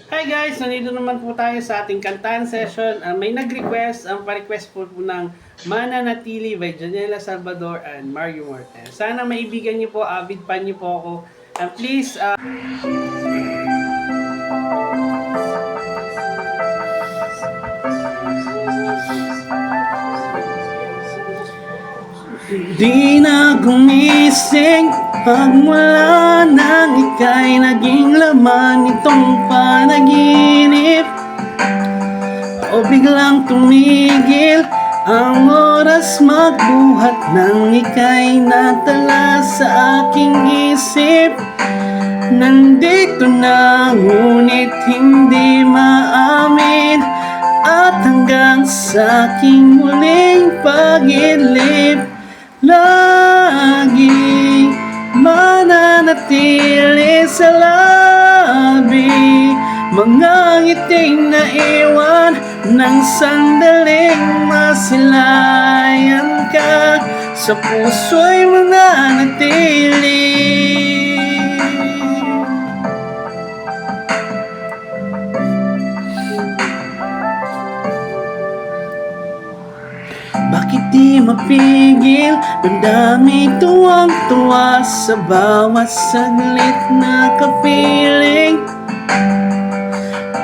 Hi guys! Nandito naman po tayo sa ating kantahan session. May nag-request, ang pa-request po ng Mananatili by Janela Salvador and Mario Morten. Sana maibigan niyo po, avid fan niyo po ako. And please, di na gumising pagmula nang ika'y naging laman nitong panaginip. O biglang tumigil ang oras magbuhat nang ika'y natala sa aking isip. Nandito na ngunit hindi maamin, at hanggang sa aking muling pag-ilip, laging mananatili sa labi mga ngiting naiwan ng sandaling masilayan ka. Sa puso'y mananatili. Bakit di mapigil? Damdaming tuwang-tuwa sa bawat saglit na kapiling.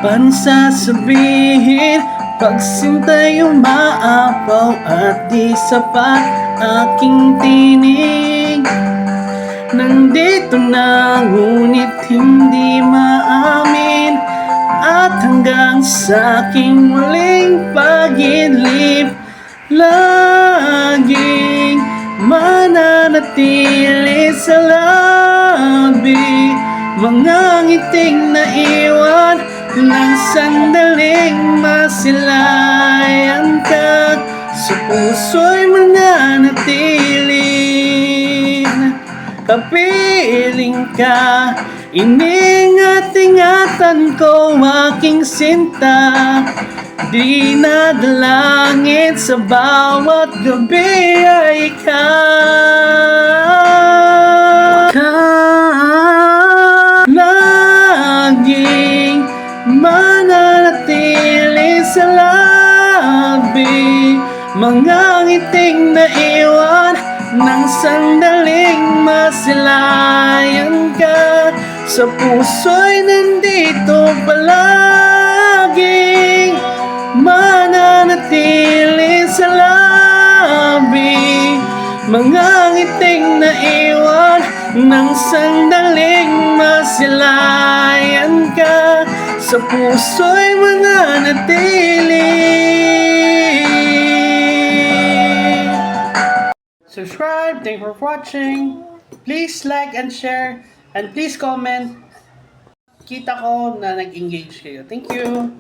Paano sasabihin pag sinta'y umaapaw at di sapat aking tinig? Nandito na ngunit hindi maamin, at hanggang sa aking muling pag-ilip, laging mananatili sa labi mga ngiting naiwan ng sandaling masilayan ka. Sa puso'y mananatili. Kapiling ka, iningat-ingatan ko aking sinta. Di nadalangin sa bawat gabi ay ikaw. Laging mananatili sa labi mga ngiting naiwan ng sandaling masilayan ka. Sa puso'y nandito palaging mananatili sa labi mga ngiting naiwan ng sandaling masilayan ka. Sa puso'y mananatili. Subscribe, thank you for watching. Please like and share, and please comment. Kita ko na nag-engage kayo. Thank you.